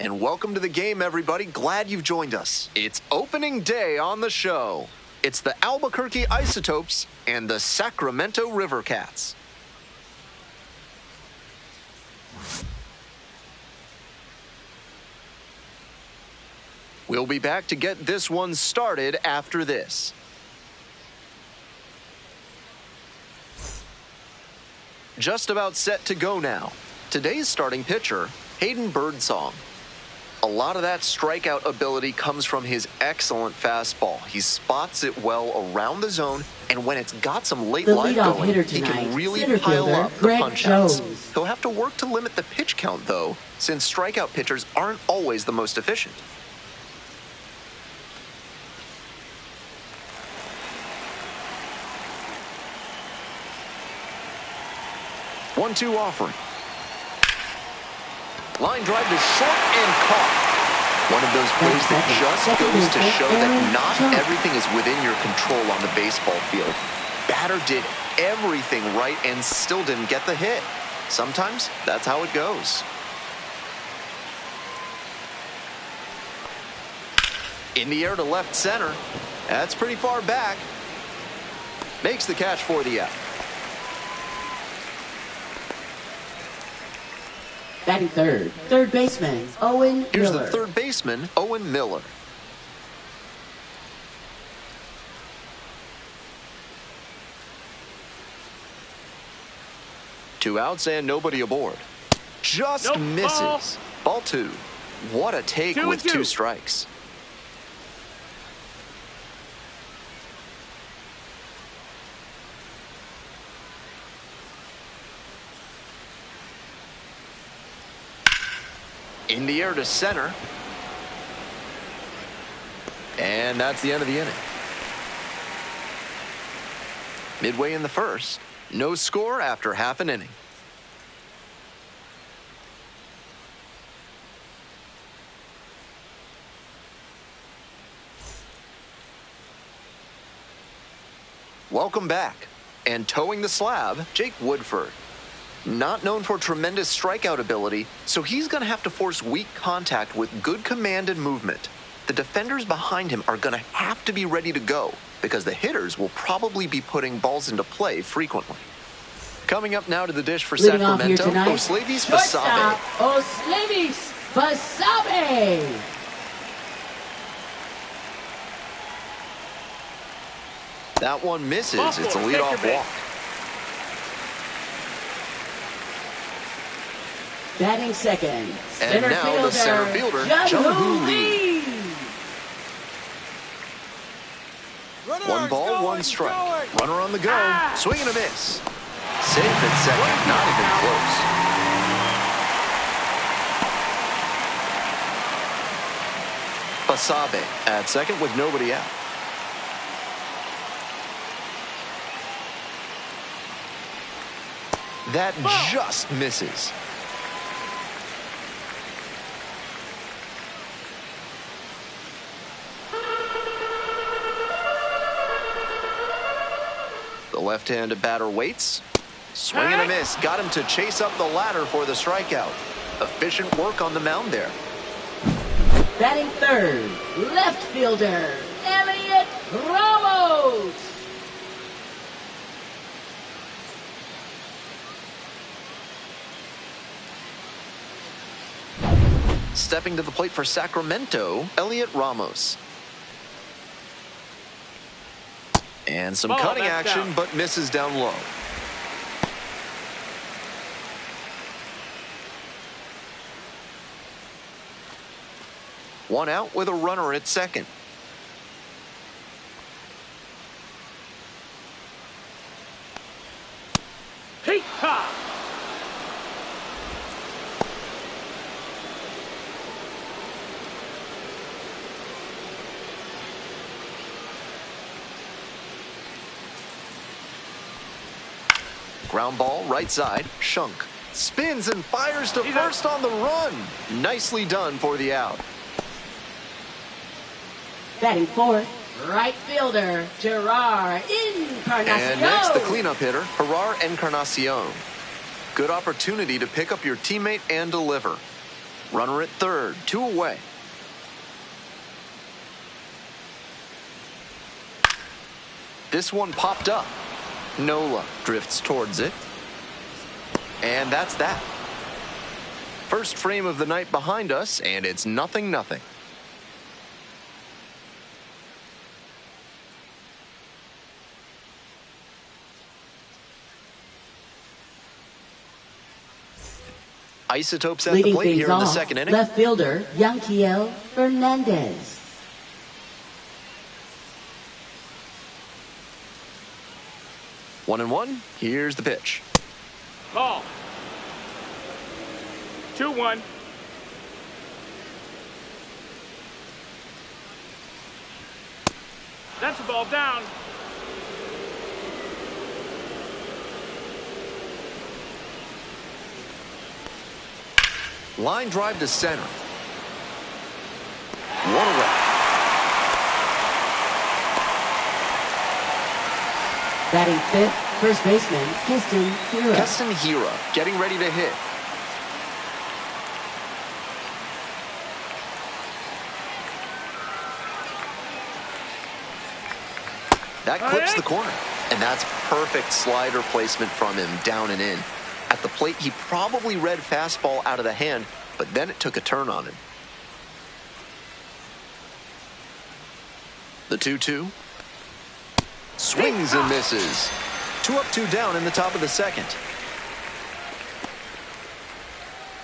And welcome to the game, everybody. Glad you've joined us. It's opening day on the show. It's the Albuquerque Isotopes and the Sacramento River Cats. We'll be back to get this one started after this. Just about set to go now. Today's starting pitcher, Hayden Birdsong. A lot of that strikeout ability comes from his excellent fastball. He spots it well around the zone, and when it's got some late life going, he can really pile up the punch-outs. He'll have to work to limit the pitch count, though, since strikeout pitchers aren't always the most efficient. One-two offering. Line drive is short and caught. One of those plays that just goes to show that not everything is within your control on the baseball field. Batter did everything right and still didn't get the hit. Sometimes that's how it goes. In the air to left center. That's pretty far back. Makes the catch for the out. Batting third baseman, Owen Miller. Here's the third baseman, Owen Miller. Two outs and nobody aboard. Just misses. Ball two. What a take with two strikes. In the air to center. And that's the end of the inning. Midway in the first. No score after half an inning. Welcome back. And towing the slab, Jake Woodford. Not known for tremendous strikeout ability, so he's going to have to force weak contact with good command and movement. The defenders behind him are going to have to be ready to go because the hitters will probably be putting balls into play frequently. Coming up now to the dish for Sacramento, Oslevis Basabe. Oslevis Basabe. That one misses. It's a leadoff walk. Batting second, and now the center fielder, Jung-Hoo Lee. One ball, one strike. Runner on the go. Swing and a miss. Safe at second. Not even close. Basabe at second with nobody out. That just misses. The left-handed batter waits. Swing and a miss. Got him to chase up the ladder for the strikeout. Efficient work on the mound there. Batting third, left fielder, Elliot Ramos. Stepping to the plate for Sacramento, Elliot Ramos. And some cutting action, but misses down low. One out with a runner at second. Ground ball, right side, Shunk. Spins and fires to first on the run. Nicely done for the out. Batting fourth, right fielder, Gerard Encarnacion. And next, the cleanup hitter, Gerard Encarnacion. Good opportunity to pick up your teammate and deliver. Runner at third, 2 away. This one popped up. Nola drifts towards it. And that's that. First frame of the night behind us, and it's 0-0. Isotopes at the plate here in the second inning. Left fielder, Yanquiel Fernandez. 1-1. Here's the pitch. Ball. 2-1. That's a ball down. Line drive to center. 1 away. Batting fifth, first baseman, Keston Hira getting ready to hit. That clips the corner. And that's perfect slider placement from him, down and in. At the plate, he probably read fastball out of the hand, but then it took a turn on him. The 2-2. Swings and misses. 2 up, 2 down in the top of the second.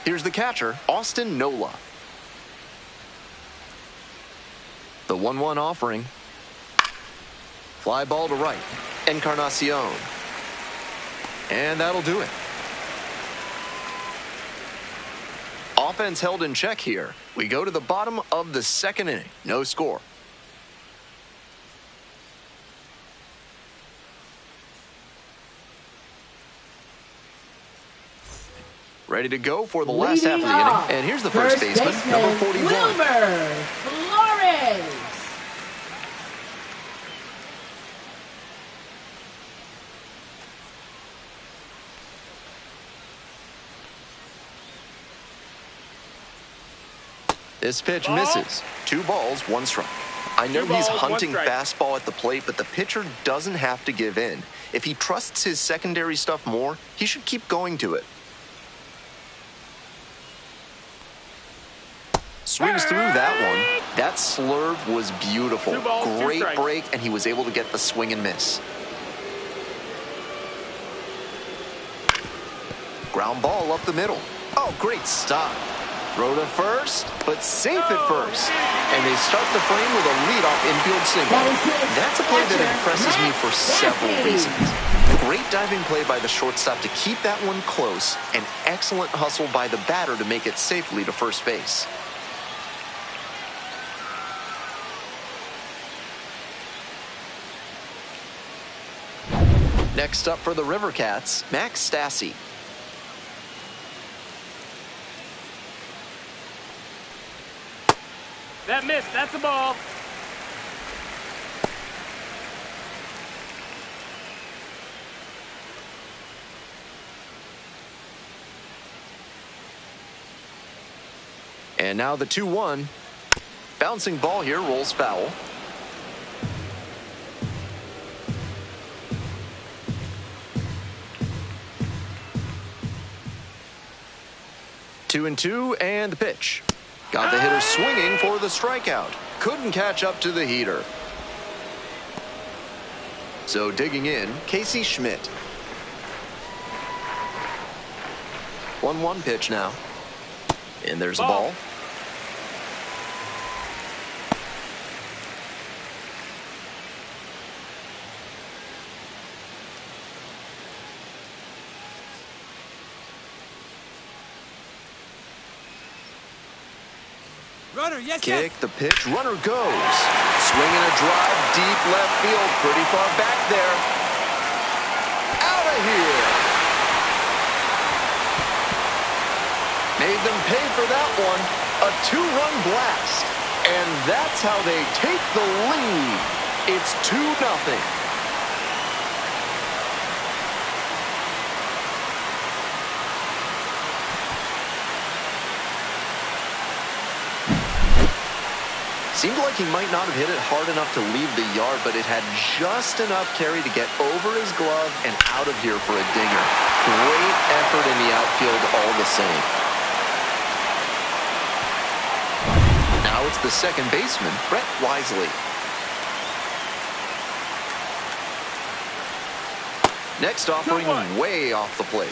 Here's the catcher, Austin Nola. The 1-1 offering. Fly ball to right. Encarnacion. And that'll do it. Offense held in check here. We go to the bottom of the second inning. No score. Ready to go for the last half of the inning. And here's the first baseman, number 41. Wilmer Flores. This pitch misses. 2 balls, 1 strike. I know he's hunting fastball at the plate, but the pitcher doesn't have to give in. If he trusts his secondary stuff more, he should keep going to it. Swings through that one. That slurve was beautiful. Great break, and he was able to get the swing and miss. Ground ball up the middle. Oh, great stop. Throw to first, but safe at first. And they start the frame with a leadoff infield single. That's a play that impresses me for several reasons. Great diving play by the shortstop to keep that one close, and excellent hustle by the batter to make it safely to first base. Next up for the River Cats, Max Stassi. That missed. That's a ball. And now the 2-1. Bouncing ball here rolls foul. Two and two, and the pitch. Got the hitter swinging for the strikeout. Couldn't catch up to the heater. So digging in, Casey Schmidt. 1-1 pitch now. And there's a ball. Runner, yes, Kick, the pitch, runner goes. Swinging a drive, deep left field, pretty far back there. Out of here. Made them pay for that one. A 2-run blast. And that's how they take the lead. It's 2-0. Seemed like he might not have hit it hard enough to leave the yard, but it had just enough carry to get over his glove and out of here for a dinger. Great effort in the outfield all the same. Now it's the second baseman, Brett Wisely. Next offering way off the plate.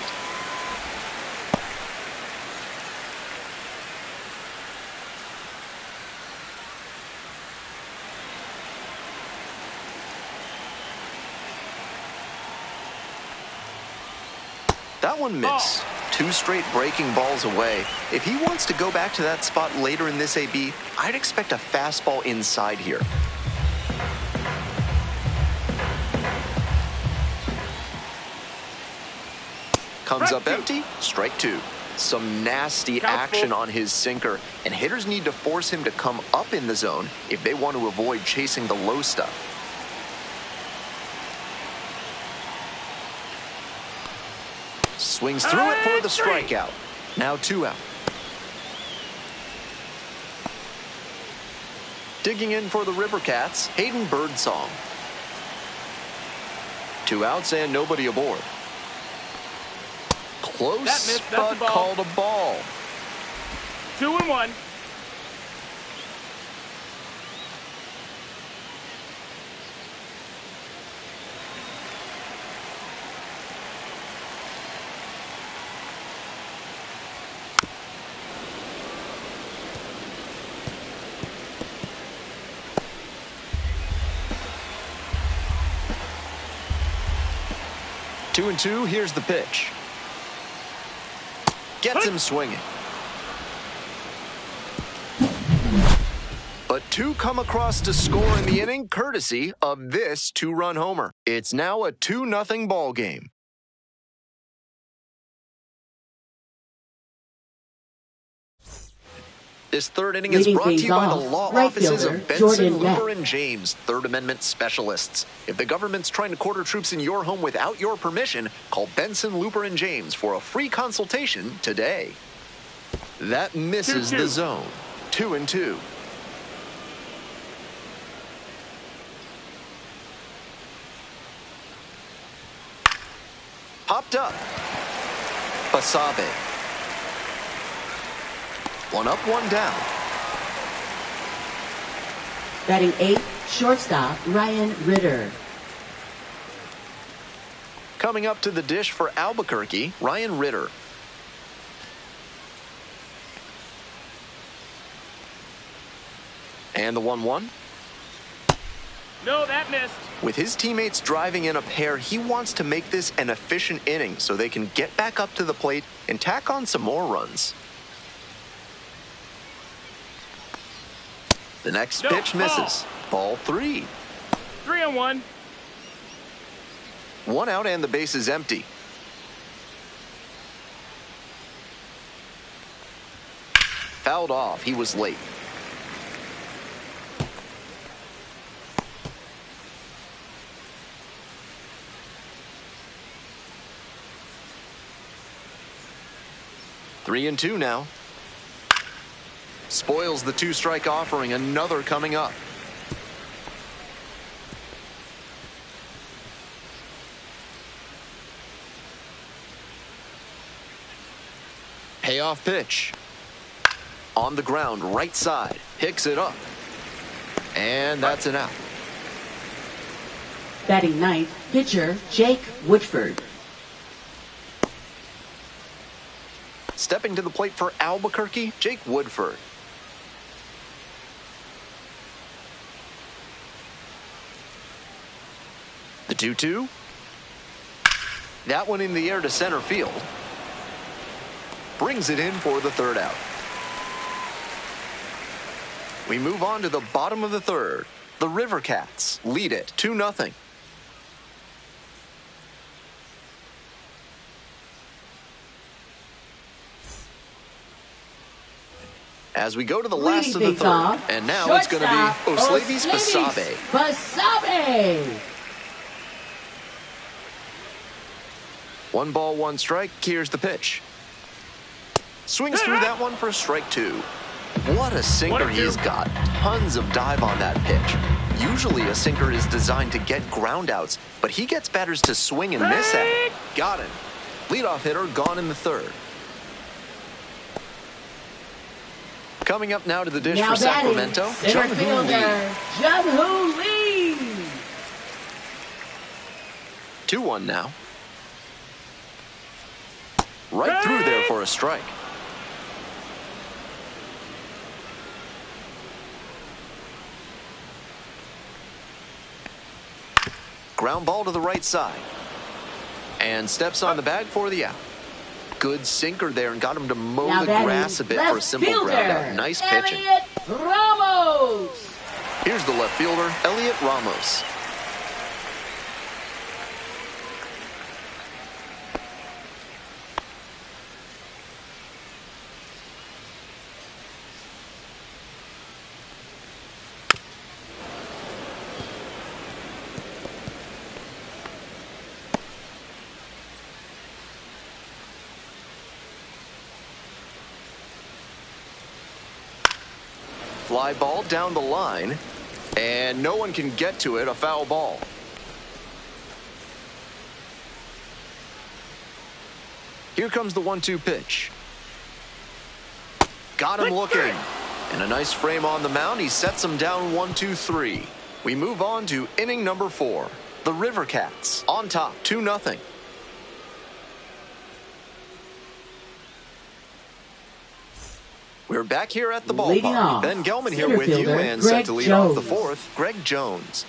That one missed. 2 straight breaking balls away. If he wants to go back to that spot later in this AB, I'd expect a fastball inside here. Comes up empty, strike 2. Some nasty action on his sinker, and hitters need to force him to come up in the zone if they want to avoid chasing the low stuff. Swings through it for the strikeout. Now 2 out. Digging in for the River Cats, Hayden Birdsong. 2 outs and nobody aboard. Close, but called a ball. 2-1. Two and two, here's the pitch. Gets him swinging. But 2 come across to score in the inning, courtesy of this 2-run homer. It's now a 2-0 ball game. This third inning is brought to you by the law offices of Benson, Looper, and James, Third Amendment specialists. If the government's trying to quarter troops in your home without your permission, call Benson, Looper, and James for a free consultation today. That misses the zone. 2-2. Popped up. Basabe. 1 up, 1 down. Batting 8, shortstop Ryan Ritter. Coming up to the dish for Albuquerque, Ryan Ritter. And the 1-1. No, that missed. With his teammates driving in a pair, he wants to make this an efficient inning so they can get back up to the plate and tack on some more runs. The next pitch misses. Ball 3. 3-1. 1 out and the base is empty. Fouled off. He was late. Three and 2 now. Spoils the 2-strike offering. Another coming up. Payoff pitch. On the ground, right side. Picks it up. And that's an out. Batting 9th, pitcher Jake Woodford. Stepping to the plate for Albuquerque, Jake Woodford. The 2-2. That one in the air to center field. Brings it in for the 3rd out. We move on to the bottom of the 3rd. The River Cats lead it 2-0. As we go to the last of the 3rd, and now it's going to be Oslavis Basabe. Basabe! 1 ball, 1 strike. Here's the pitch. Swings through that one for strike 2. What a sinker he's got. Tons of dive on that pitch. Usually a sinker is designed to get groundouts, but he gets batters to swing and miss at it. Got him. Leadoff hitter gone in the third. Coming up now to the dish Now for Sacramento, center fielder, Jung-Hoo Lee. 2-1 now. Right through there for a strike. Ground ball to the right side. And steps on the bag for the out. Good sinker there and got him to mow Now the grass a bit for a simple fielder, ground out. Nice pitching. Elliot Ramos. Here's the left fielder, Elliot Ramos. Fly ball down the line, and no one can get to it, a foul ball. Here comes the 1-2 pitch. Got him looking. And a nice frame on the mound. He sets him down 1-2-3. We move on to inning number 4. The River Cats on top, 2-0. We're back here at the ballpark. Ben Gelman here with you and set to lead off the fourth, Greg Jones.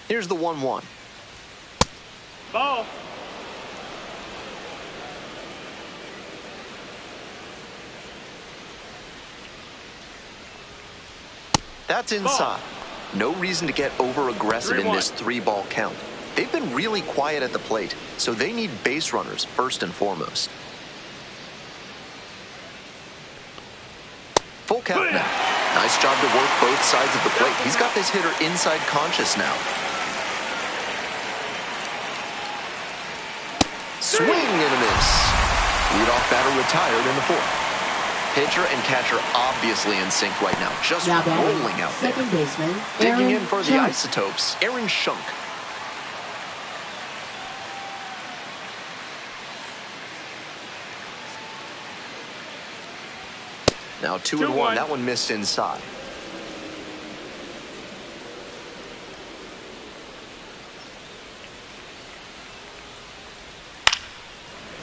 Here's the 1-1. Ball. That's inside. No reason to get over-aggressive in this 3-ball count. They've been really quiet at the plate, so they need base runners first and foremost. Full count now. Nice job to work both sides of the plate. He's got this hitter inside conscious now. Swing and a miss. Leadoff batter retired in the fourth. Pitcher and catcher obviously in sync right now, just rolling out there. Second baseman, Digging in for the Isotopes, Aaron Shunk. Now 2-1, that one missed inside.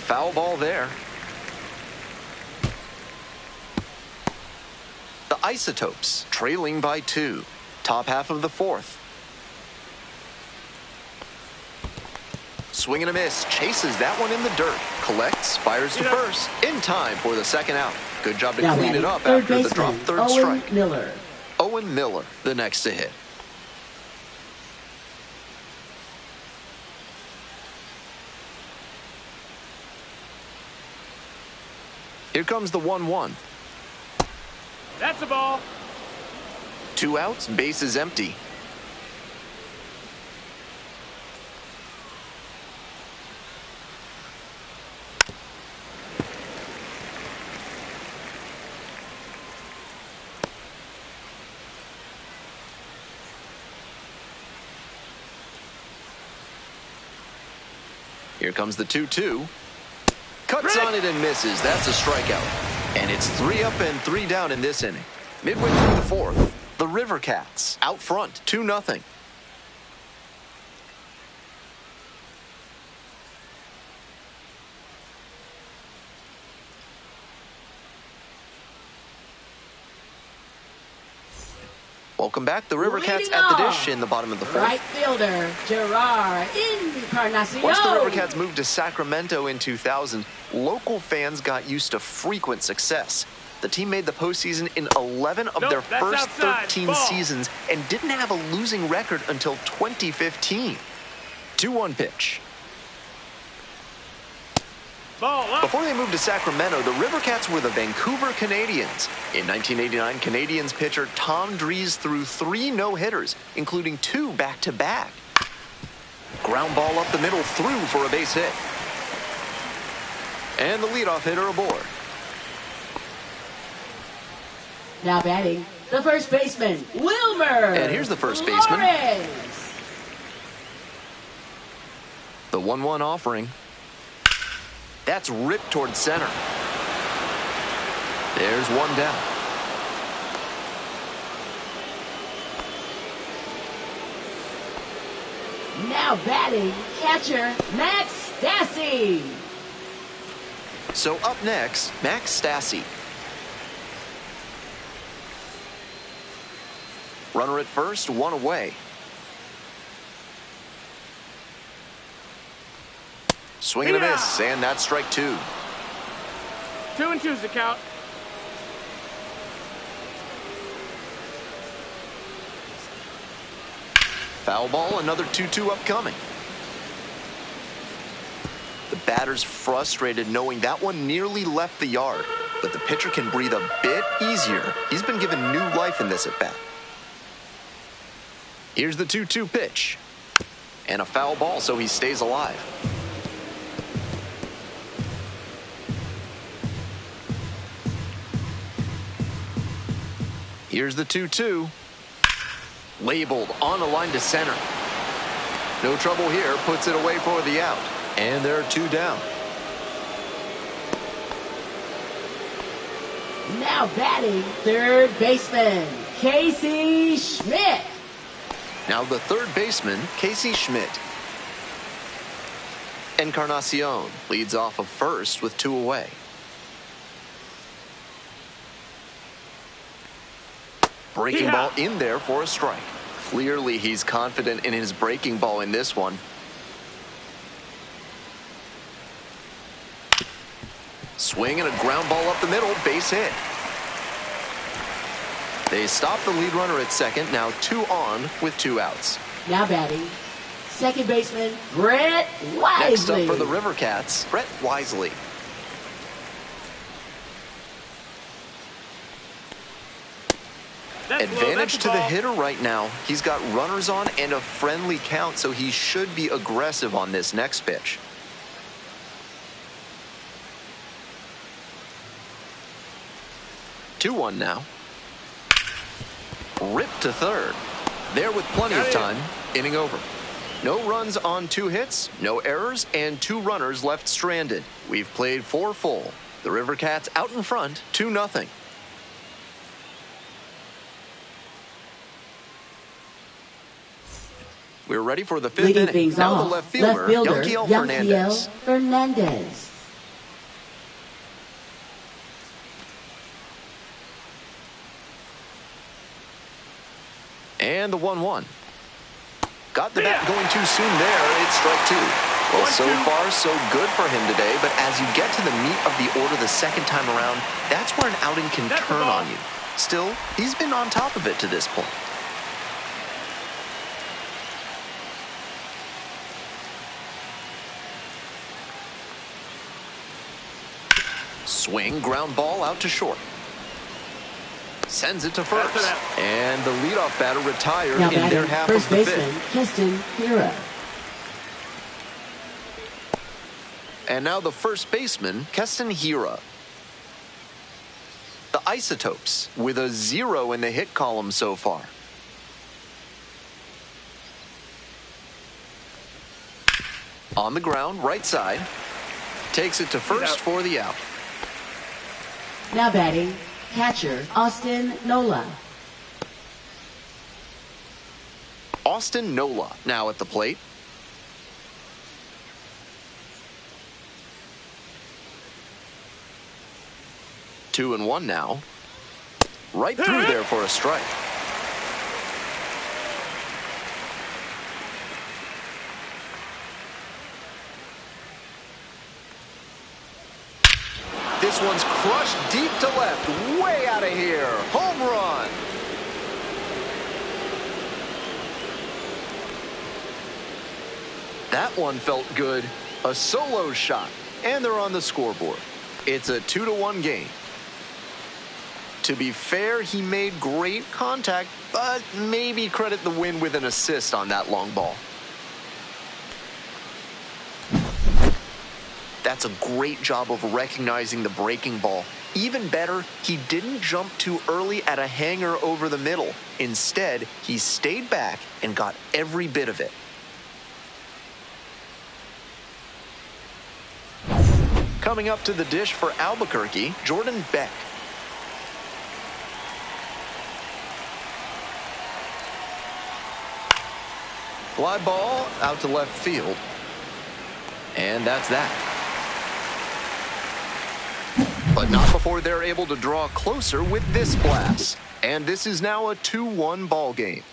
Foul ball there. The Isotopes trailing by 2. Top half of the fourth. Swing and a miss. Chases that one in the dirt. Collects. Fires to first. In time for the second out. Good job to clean it up after the drop third strike. Miller. Owen Miller, the next to hit. Here comes the 1-1. That's a ball. 2 outs, base is empty. Here comes the 2-2. Cuts on it and misses. That's a strikeout. And it's 3 up and 3 down in this inning. Midway through the fourth, the River Cats out front, 2-0. Welcome back. The River Cats at the dish in the bottom of the fourth. Right fielder, Gerard Encarnacion. Once the River Cats moved to Sacramento in 2000, local fans got used to frequent success. The team made the postseason in 11 of their first 13 seasons and didn't have a losing record until 2015. 2-1 pitch. Ball up. Before they moved to Sacramento, the Rivercats were the Vancouver Canadians. In 1989, Canadians pitcher Tom Dries threw 3 no-hitters, including 2 back-to-back. Ground ball up the middle, through for a base hit. And the leadoff hitter aboard. Now batting, the first baseman, Wilmer. And here's the first baseman. Lawrence. The 1-1 offering. That's ripped towards center. There's one down. Now batting, catcher, Max Stassi. So up next, Max Stassi. Runner at first, 1 away. Swing and a miss, and that's strike 2. 2-2's the count. Foul ball, another 2-2 upcoming. The batter's frustrated knowing that one nearly left the yard, but the pitcher can breathe a bit easier. He's been given new life in this at-bat. Here's the 2-2 pitch. And a foul ball, so he stays alive. Here's the 2-2. Labeled on a line to center. No trouble here, puts it away for the out. And there are 2 down. Now batting, third baseman, Casey Schmidt. Now the third baseman, Casey Schmidt. Encarnacion leads off of first with 2 away. Breaking ball in there for a strike. Clearly he's confident in his breaking ball in this one. Swing and a ground ball up the middle, base hit. They stop the lead runner at second, now 2 on with 2 outs. Now batting, second baseman, Brett Wisely. Next up for the Rivercats, Brett Wisely. Advantage to the hitter right now. He's got runners on and a friendly count, so he should be aggressive on this next pitch. Two one now. Ripped to third. There with plenty of time. Inning over. No runs on 2 hits, no errors, and 2 runners left stranded. We've played 4 full. The Rivercats out in front, 2-0. We're ready for the 5th Leading inning. things Now off, the left fielder, Yanquiel Fernandez. And the 1-1. Got the bat going too soon there. It's strike 2. Well, so far, so good for him today, but as you get to the meat of the order the second time around, that's where an outing can turn on you. Still, he's been on top of it to this point. Swing, ground ball out to short. Sends it to first. And the leadoff batter retired now in their half of the 5th. Keston Hiura. And now the first baseman, Keston Hiura. The Isotopes with a 0 in the hit column so far. On the ground, right side. Takes it to first for the out. Now batting, catcher Austin Nola. Austin Nola now at the plate. Two and one now. Right through there for a strike. This one's crushed deep to left, way out of here. Home run. That one felt good. A solo shot. and they're on the scoreboard. It's a 2-1 game. To be fair, he made great contact, but maybe credit the win with an assist on that long ball. That's a great job of recognizing the breaking ball. Even better, he didn't jump too early at a hanger over the middle. Instead, he stayed back and got every bit of it. Coming up to the dish for Albuquerque, Jordan Beck. Fly ball out to left field. And that's that. But not before they're able to draw closer with this blast. And this is now a 2-1 ball game.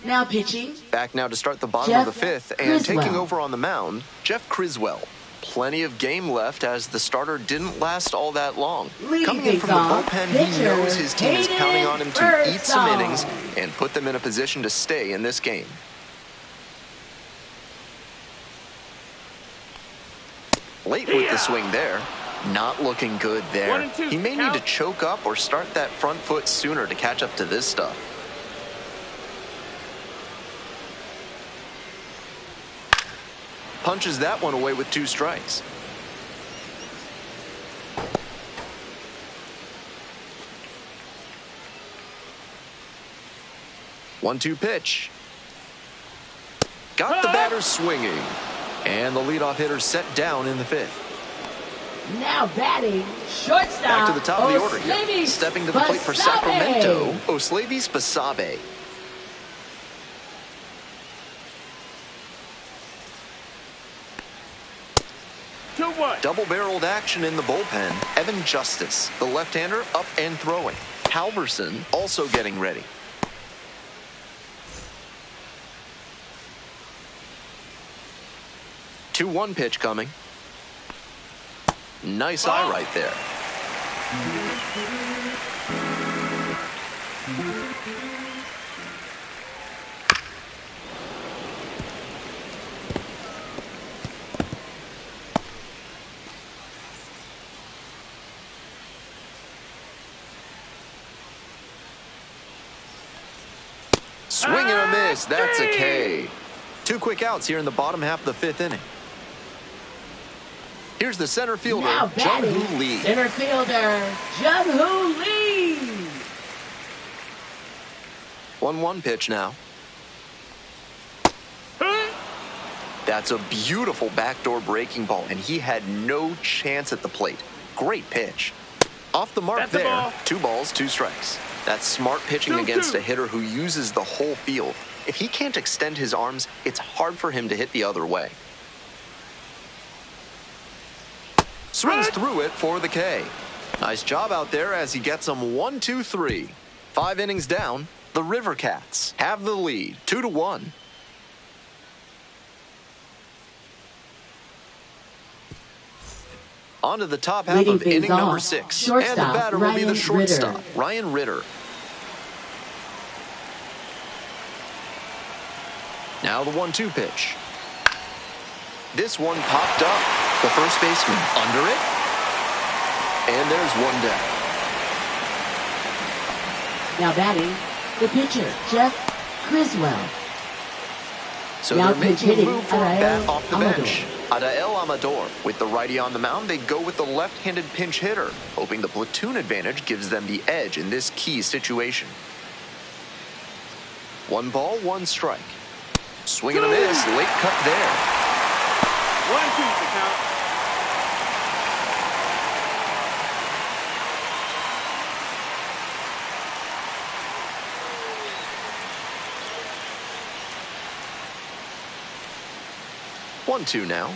Now pitching. Back now to start the bottom Jeff of the fifth, and Criswell. taking over on the mound, Jeff Criswell. Plenty of game left as the starter didn't last all that long. Leading Coming in from the things off, bullpen, he pitcher knows his team is counting on him to eat some Birdsong. innings and put them in a position to stay in this game. Late with the swing there. Not looking good there. 1 and 2, He may need count. to choke up or start that front foot sooner to catch up to this stuff. Punches that one away with 2 strikes. One-two pitch. Got the batter swinging. And the leadoff hitter set down in the fifth. Now batting, shortstop. Back to the top of the order here. Oslevis Stepping to the plate for Basabe. Sacramento, Oslevis Basabe. Double-barreled action in the bullpen. Evan Justice, the left-hander, up and throwing. Halverson also getting ready. Two-one pitch coming. Nice eye right there. Swing and a miss. That's a K. 2 quick outs here in the bottom half of the 5th inning. Here's the center fielder, Now batting, Jung-Hoo Lee. center fielder, Jung-Hoo Lee. 1-1 pitch now. That's a beautiful backdoor breaking ball, and he had no chance at the plate. Great pitch. Off the mark That's a there. ball. 2 balls, 2 strikes. That's smart pitching 2-2. against a hitter who uses the whole field. If he can't extend his arms, it's hard for him to hit the other way. Swings through it for the K. Nice job out there as he gets them 1-2-3. 5 innings down, the River Cats have the lead, 2-1. On to the top half Leading of things inning number off, 6. And the shortstop, batter will be the Ryan shortstop, Ritter. Ryan Ritter. Now the 1-2 pitch. This one popped up. The first baseman under it. And there's one down. Now batting, the pitcher, Jeff Criswell. So Now they're making a pitch move for a hitting, bat Adael off the Amador. bench. Adael Amador. With the righty on the mound, they go with the left-handed pinch hitter, hoping the platoon advantage gives them the edge in this key situation. 1 ball, 1 strike. Swing and a miss, late cut there. 1-2 the count. One, 2 now.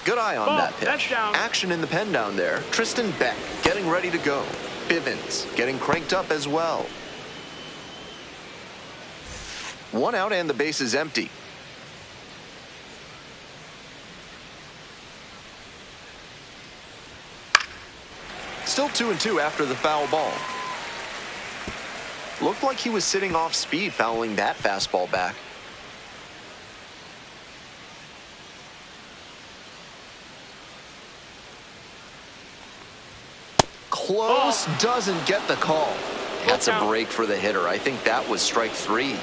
Good eye on Ball. that pitch. That's down. Action in the pen down there. Tristan Beck getting ready to go. Bivens getting cranked up as well. 1 out and the base is empty. Still 2-2 after the foul ball. Looked like he was sitting off speed fouling that fastball back. Close, doesn't get the call. That's a break for the hitter. I think that was strike 3.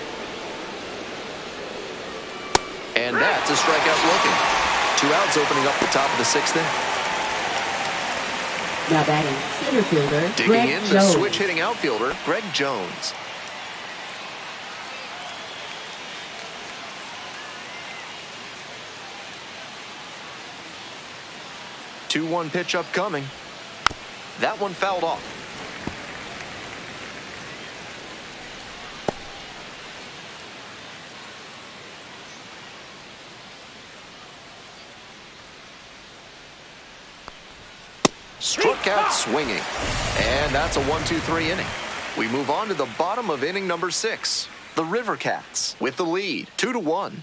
And that's a strikeout looking. 2 outs opening up the top of the 6th inning. Now batting center fielder, Digging Greg in, the Jones. switch hitting outfielder, Greg Jones. Two-one pitch upcoming. That one fouled off. Struck out swinging. And that's a 1-2-3 inning. We move on to the bottom of inning number 6. The River Cats with the lead, 2-1.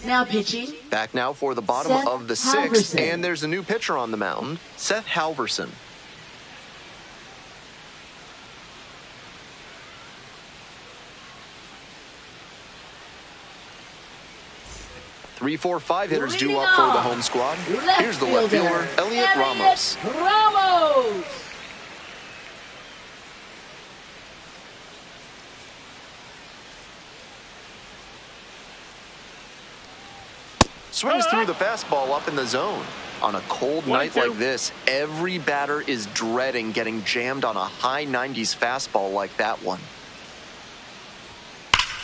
Now pitching. Back now for the bottom Seth of the 6th, Halverson. and there's a new pitcher on the mound, Seth Halverson. Three, 4, 5 hitters due up for the home squad. Here's the left fielder, Elliot Ramos. Ramos. Swings through the fastball up in the zone. On a cold night like this, every batter is dreading getting jammed on a high 90s fastball like that one.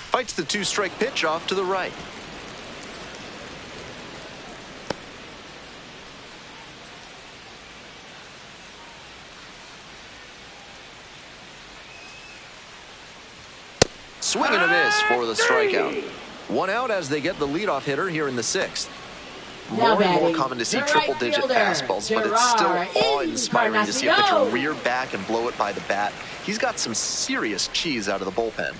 Fights the 2-strike pitch off to the right. Swing and a miss for the strikeout. 1 out as they get the leadoff hitter here in the 6th. More and more common to see triple-digit fastballs, but it's still awe-inspiring to see a pitcher rear back and blow it by the bat. He's got some serious cheese out of the bullpen.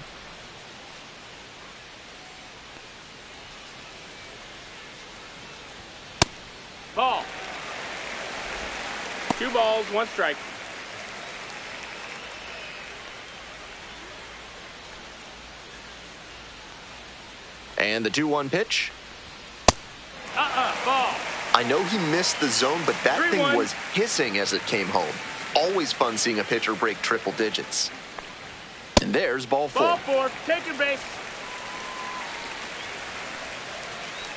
Ball. 2 balls, 1 strike. And the 2-1 pitch. Ball. I know he missed the zone, but that 3-1. thing was hissing as it came home. Always fun seeing a pitcher break triple digits. And there's ball 4. Ball 4, take your base.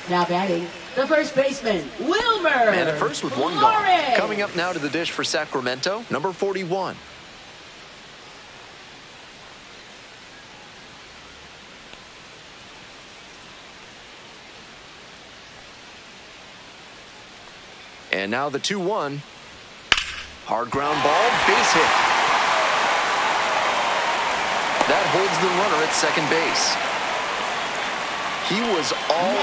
Now batting the first baseman, Wilmer. And at first with 1 gone. Coming up now to the dish for Sacramento, number 41. And now the 2-1. Hard ground ball, base hit. That holds the runner at second base. He was all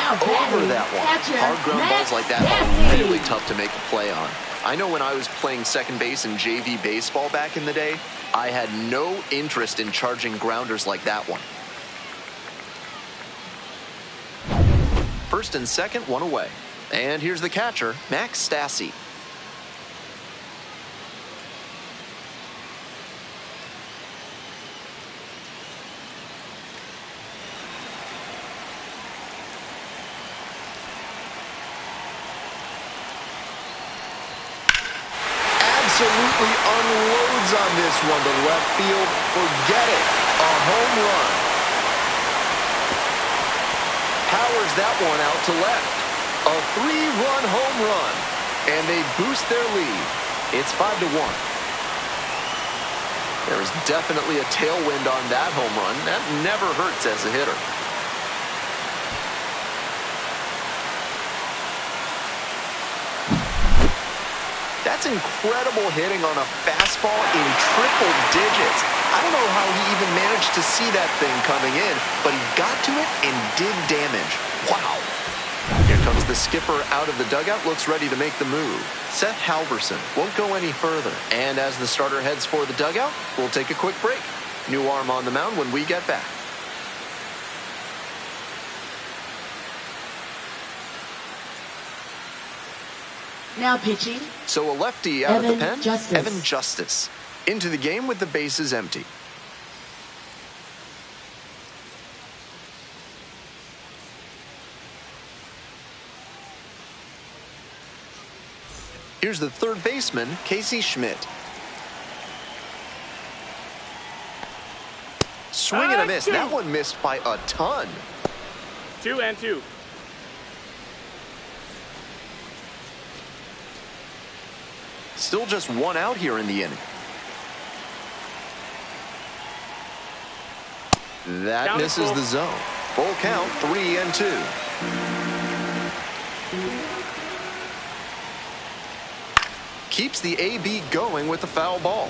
over that one. Hard ground balls like that are really tough to make a play on. I know when I was playing second base in JV baseball back in the day, I had no interest in charging grounders like that one. First and second, 1 away. And here's the catcher, Max Stassi. Absolutely unloads on this one to left field. Forget it. A home run. Powers that one out to left. A 3-run home run, and they boost their lead. It's 5-1. There is definitely a tailwind on that home run. That never hurts as a hitter. That's incredible hitting on a fastball in triple digits. I don't know how he even managed to see that thing coming in, but he got to it and did damage. Wow. Here comes the skipper out of the dugout, looks ready to make the move. Seth Halverson won't go any further. And as the starter heads for the dugout, we'll take a quick break. New arm on the mound when we get back. Now pitching. So a lefty out of the Evan pen, Justice. Evan Justice. Into the game with the bases empty. Here's the third baseman, Casey Schmidt. Swing and a miss. That one missed by a ton. 2-2. Still just one out here in the inning. That Count misses the zone. Full count, 3-2. Keeps the AB going with the foul ball.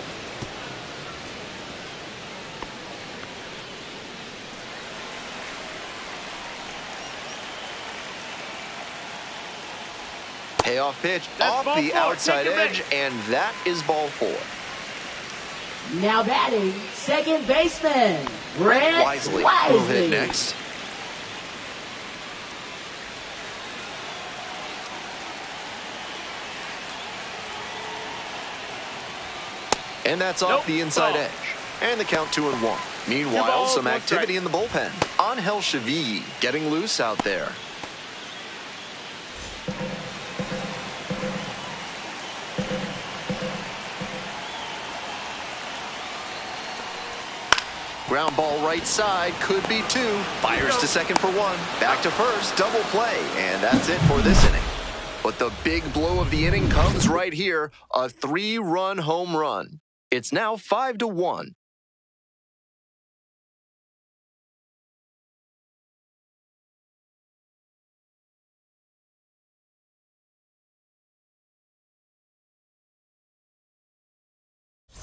Payoff pitch off the outside edge, and that is ball 4. Now batting, second baseman, Brett Wisely will hit next. And that's off the inside edge. And the count 2-1. Meanwhile, some activity in the bullpen. Angel Chevy getting loose out there. Ground ball right side, could be 2. Fires to second for 1. Back to first, double play. And that's it for this inning. But the big blow of the inning comes right here. A 3-run home run. It's now 5-1.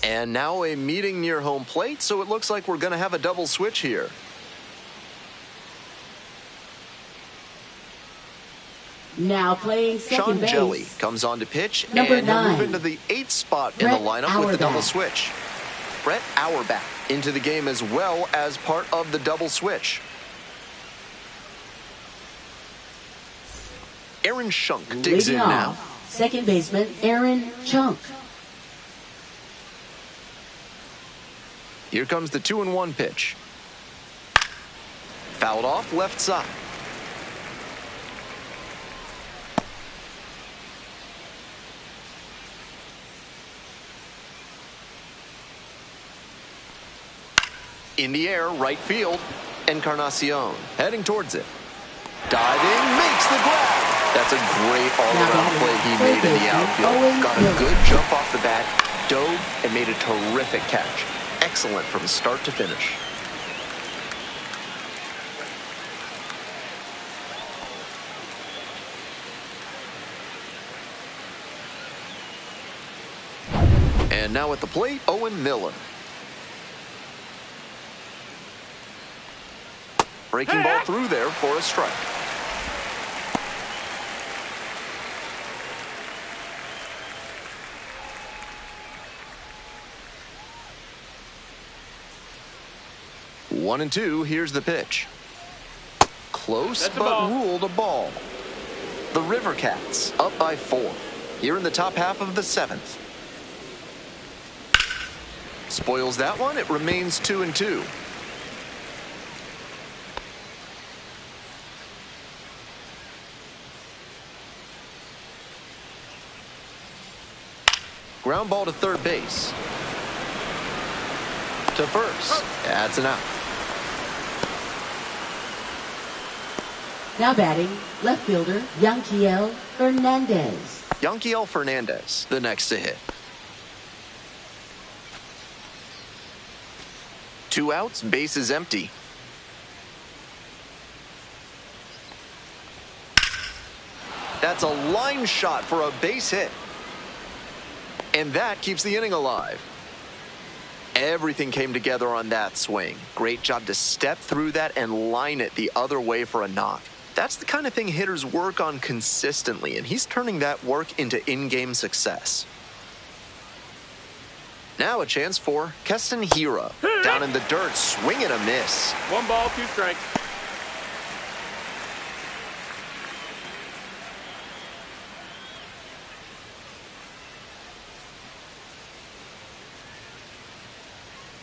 And now a meeting near home plate, so it looks like we're going to have a double switch here. Now playing second Sean base. Jelly comes on to pitch, Number and he'll 9. move into the 8th spot Brett in the lineup with the double Auerbach. switch. Brett Auerbach into the game as well as part of the double switch. Aaron Schunk digs in Leading now. off, second baseman, Aaron Chunk. Here comes the 2-1 pitch. Fouled off left side. In the air, right field. Encarnacion heading towards it. Diving, makes the grab. That's a great all-around play he made in the outfield. Got a good jump off the bat, dove, and made a terrific catch. Excellent from start to finish. And now at the plate, Owen Miller. Breaking ball through there for a strike. One and two, here's the pitch. Close, but ruled a ball. The River Cats up by 4. Here in the top half of the 7th. Spoils that one, it remains 2-2. Ground ball to third base. To first. That's an out. Now batting, left fielder, Yanquiel Fernandez. Yanquiel Fernandez, the next to hit. 2 outs, base is empty. That's a line shot for a base hit. And that keeps the inning alive. Everything came together on that swing. Great job to step through that and line it the other way for a knock. That's the kind of thing hitters work on consistently, and he's turning that work into in-game success. Now a chance for Keston Hira. Down in the dirt, swing and a miss. 1 ball, 2 strikes.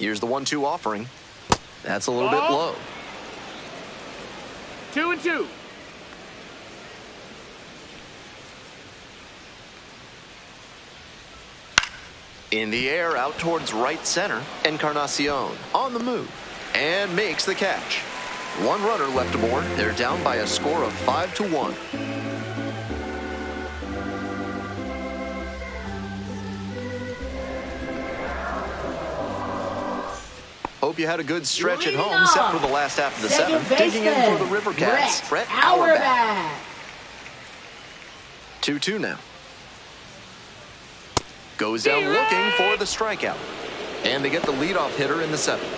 Here's the 1-2 offering. That's a little bit low. 2-2. In the air, out towards right center, Encarnacion on the move and makes the catch. One runner left aboard. They're down by a score of 5-1. Hope you had a good stretch at home, set for the last half of the seventh. Digging in for the River Cats, Brett Auerbach. 2-2 now. Goes down looking for the strikeout. And they get the leadoff hitter in the seventh.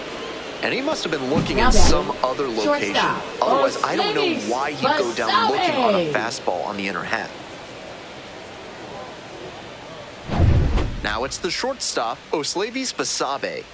And he must have been looking in some other location. Otherwise, I don't know why he'd go down looking on a fastball on the inner half. Now it's the shortstop, Oslevis Basabe.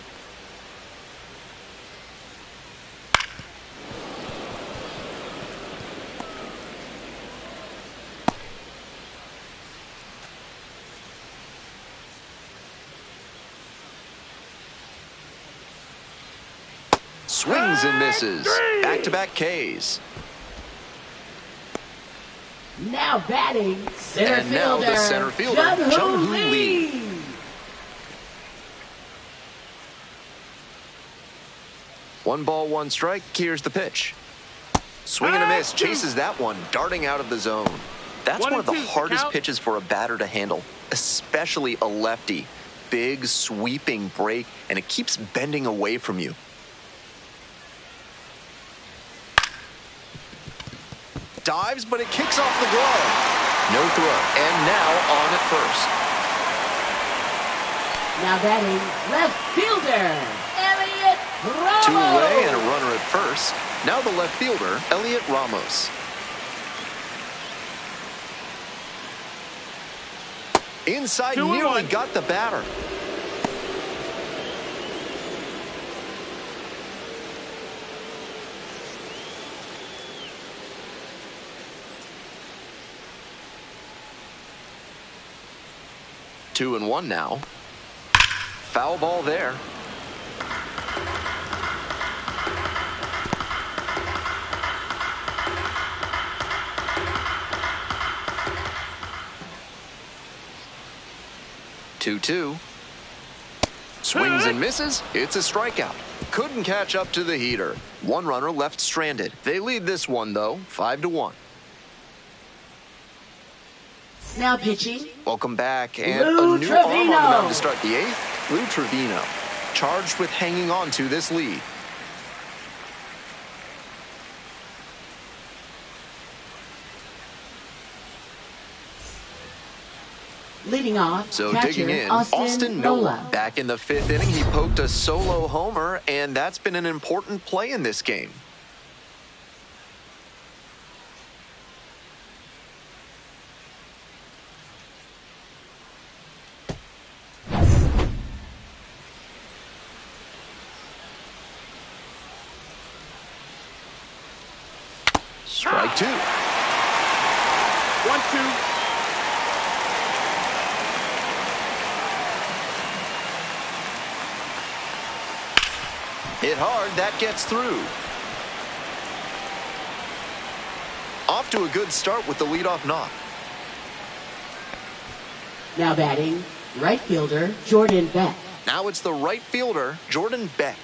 Swings and misses. Back-to-back Ks. Now batting, center and fielder. now the center fielder, Jung-Hoo Lee. 1 ball, 1 strike. Here's the pitch. Swing and a miss. Chases that one, darting out of the zone. That's one of the hardest pitches for a batter to handle, especially a lefty. Big, sweeping break, and it keeps bending away from you. Dives, but it kicks off the glove. No throw. And now on at first. Now batting, left fielder, Elliot Ramos. 2 away and a runner at first. Now the left fielder, Elliot Ramos. Inside, nearly got the batter. Two and one now. Foul ball there. Two. Swings and misses. It's a strikeout. Couldn't catch up to the heater. One runner left stranded. They lead this one, though, 5-1. Now pitching. Welcome back, and Lou a new Trevino. arm on the mound to start the 8th. Lou Trevino, charged with hanging on to this lead. Leading off, So catcher, digging in, Austin Nola. Back in the 5th inning, he poked a solo homer, and that's been an important play in this game. Strike 2. 1-2. Hit hard, that gets through. Off to a good start with the leadoff knock. Now batting, right fielder, Jordan Beck. Now it's the right fielder, Jordan Beck.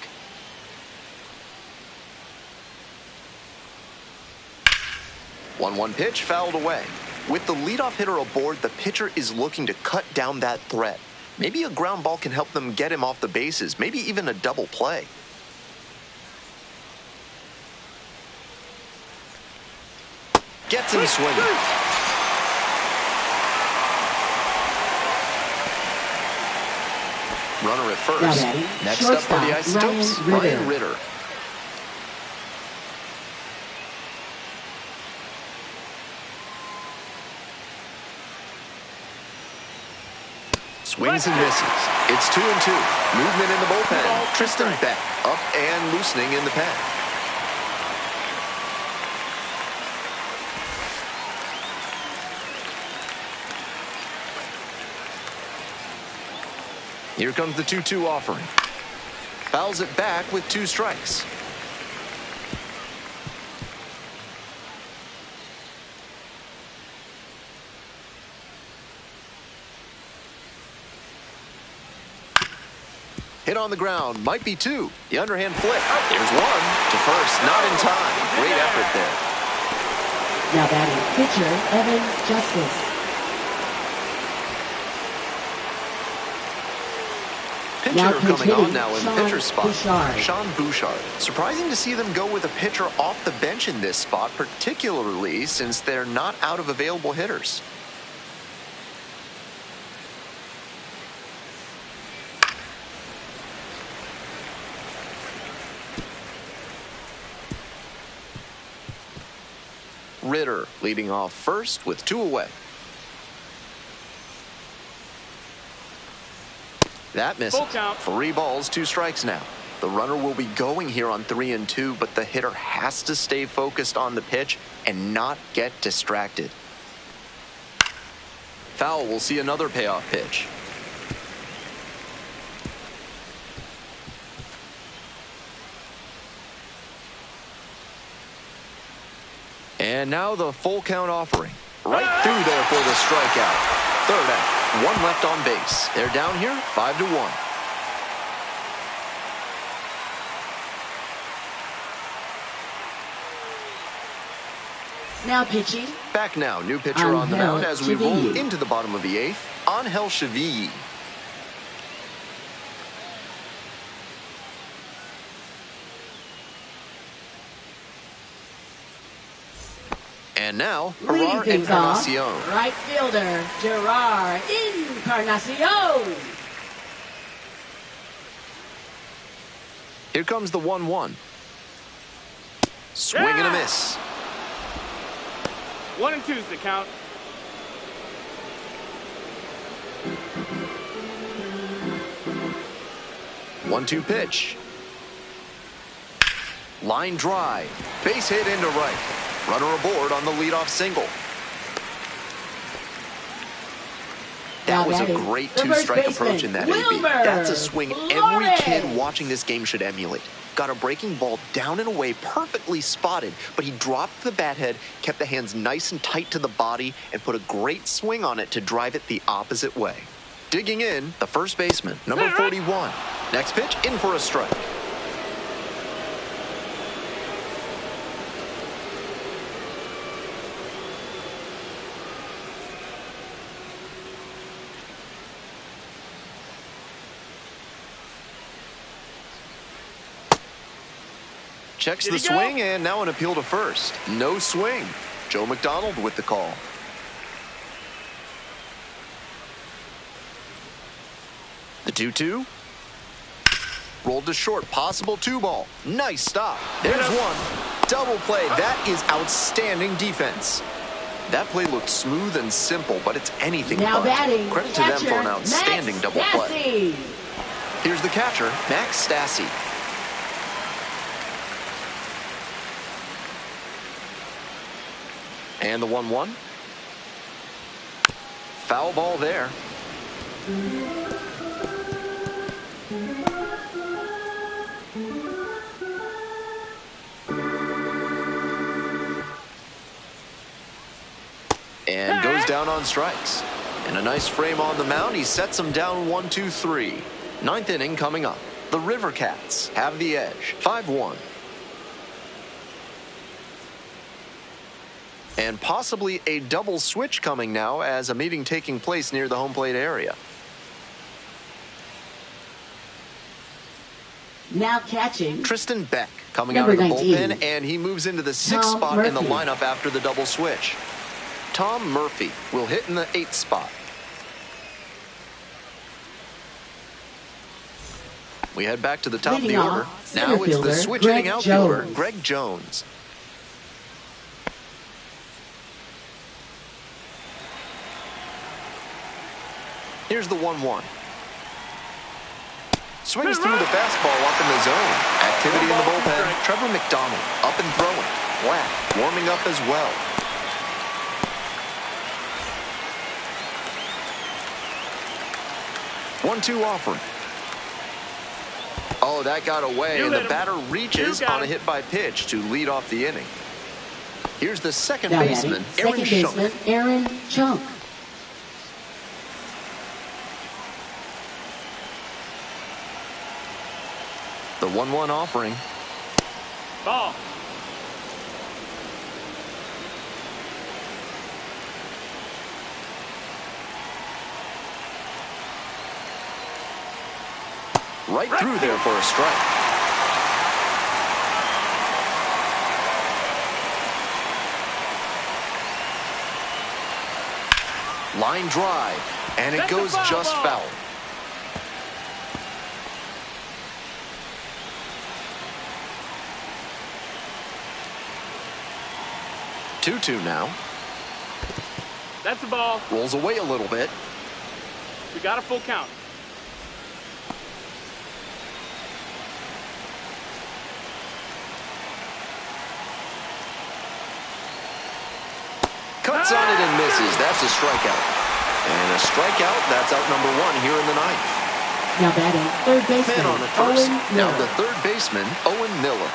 One pitch fouled away. With the leadoff hitter aboard, the pitcher is looking to cut down that threat. Maybe a ground ball can help them get him off the bases, maybe even a double play. Gets him swinging. Runner at first. Next up for the Isotopes, Ryan Ritter. Swings and misses. It's 2-2. Movement in the bullpen. Tristan Beck up and loosening in the pen. Here comes the 2-2 offering. fouls it back with 2 strikes. Hit on the ground, might be 2. The underhand flip. There's 1 to first, not in time. Great effort there. Now batting pitcher, Evan Justice. Pitcher coming on now in Sean pitcher spot. Bouchard. Sean Bouchard. Surprising to see them go with a pitcher off the bench in this spot, particularly since they're not out of available hitters. Ritter leading off first with 2 away. That misses. Full count. 3 balls, 2 strikes now. The runner will be going here on 3 and 2, but the hitter has to stay focused on the pitch and not get distracted. Foul will see another payoff pitch. And now the full count offering. Right through there for the strikeout. 3rd out. 1 left on base. They're down here 5-1. Now pitching. Back now. New pitcher on the mound as we roll Chevilly. into the bottom of the 8th. Angel Chevilly. And now, Leading Gerard things off, Encarnacion. right fielder, Gerard Encarnacion. Here comes the 1-1. Swing and a miss. 1 and 2's the count. One-two pitch. Line drive. Base hit into right. Runner aboard on the leadoff single. That was a great The first 2-strike baseman, approach in that AB. Wilmer That's a swing every Flores. kid watching this game should emulate. Got a breaking ball down and away, perfectly spotted, but he dropped the bat head, kept the hands nice and tight to the body, and put a great swing on it to drive it the opposite way. Digging in, the first baseman, number 41. Next pitch, in for a strike. Checks Did the he go? swing, and now an appeal to first. No swing. Joe McDonald with the call. The 2-2. Rolled to short. Possible 2-ball. Nice stop. There's 1. Double play. That is outstanding defense. That play looked smooth and simple, but it's anything Now but. batting, Credit to them catcher, for an outstanding Max double play. Stassi. Here's the catcher, Max Stassi. And the 1-1. Foul ball there. And goes down on strikes. And a nice frame on the mound. He sets him down 1-2-3. 9th inning coming up. The River Cats have the edge. 5-1. And possibly a double switch coming now as a meeting taking place near the home plate area. Now catching. Tristan Beck coming Number out of the 19. bullpen, and he moves into the 6th Tom spot in the Murphy. lineup after the double switch. Tom Murphy will hit in the 8th spot. We head back to the top Leading of the order. off, Now center it's the fielder, switch Greg hitting outfielder, Jones. Greg Jones. Here's the 1-1. Swings through the fastball up in the zone. Activity in the bullpen. Trevor McDonald up and throwing. Black warming up as well. One-two offering. Oh, that got away, You and the hit him. batter reaches You got on a him. hit by pitch to lead off the inning. Here's the second Now baseman, batting, Aaron second Schunk. baseman, Aaron Chunk. The 1-1 offering. Ball. Right through there for a strike. Line drive, and it That's a goes foul just ball. foul. Two-two now. That's the ball. Rolls away a little bit. We got a full count. Cuts on it and misses. That's a strikeout. And a strikeout, that's out number one here in the ninth. Now batting, third baseman, Man on at first. Owen Now Miller. the third baseman, Owen Miller.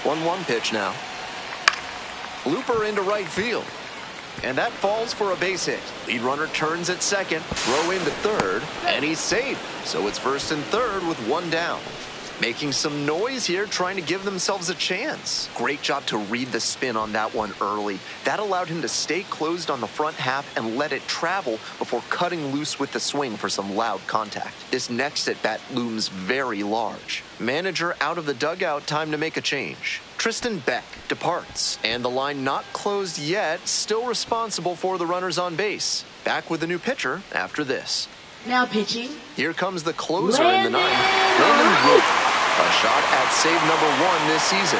One pitch now. Looper into right field. And that falls for a base hit. Lead runner turns at second, throw into third, and he's safe. So it's first and third with one down. Making some noise here, trying to give themselves a chance. Great job to read the spin on that one early. That allowed him to stay closed on the front half and let it travel before cutting loose with the swing for some loud contact. This next at-bat looms very large. Manager out of the dugout, time to make a change. Tristan Beck departs, and the line not closed yet, still responsible for the runners on base. Back with a new pitcher after this. Now pitching, Here comes the closer in the ninth, Landon Rope. A shot at save number one this season.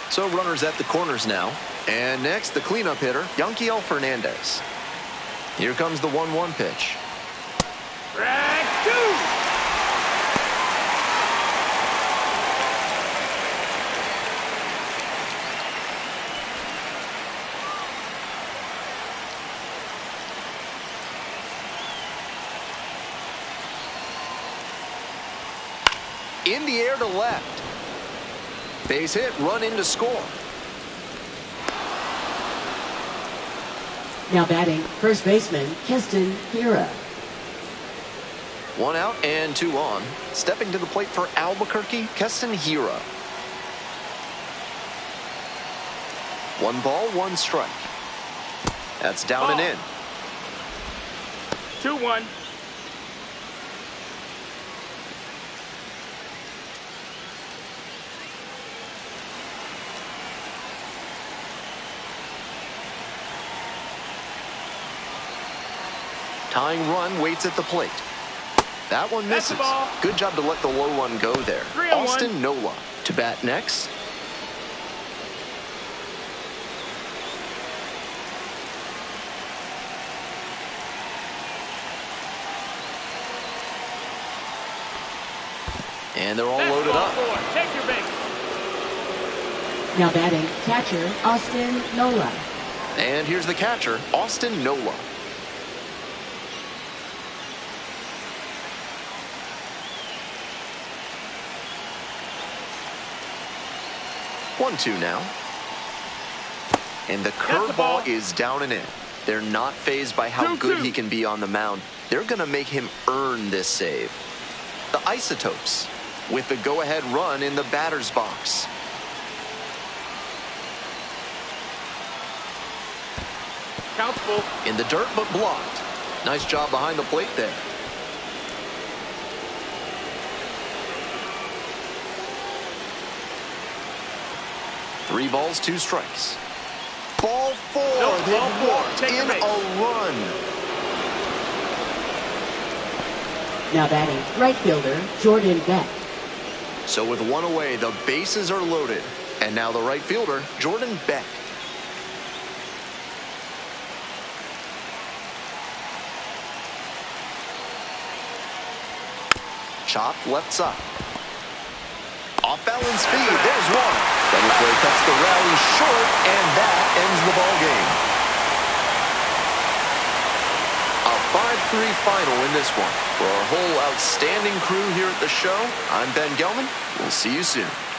So runners at the corners now. And next, the cleanup hitter, Yanquiel Fernandez. Here comes the 1-1 pitch. Strike two. In the air to left. Base hit, run in to score. now batting, first baseman, Keston Hira. One out and two on. Stepping to the plate for Albuquerque, Keston Hira. One ball, one strike. That's down and in. 2-1. Tying run waits at the plate. That one That's the misses. ball. Good job to let the low one go there. 3-1. Austin Nola to bat next. And they're all That's loaded ball up. 4. Take your base. Now batting, catcher, Austin Nola. And here's the catcher, Austin Nola. One-two now. And the the ball. curveball is down and in. They're not fazed by how 2-2. good he can be on the mound. They're going to make him earn this save. The Isotopes with the go-ahead run in the batter's box. Count's full. In the dirt, but blocked. Nice job behind the plate there. Three balls, two strikes. Ball four. Nope, They've ball four. walked Take in the base. a run. Now batting, right fielder, Jordan Beck. So with one away, the bases are loaded. And now the right fielder, Jordan Beck. Chopped left side. off-balance speed. There's one. Double play cuts the rally short, and that ends the ball game. A 5-3 final in this one. For our whole outstanding crew here at the show, I'm Ben Gelman. We'll see you soon.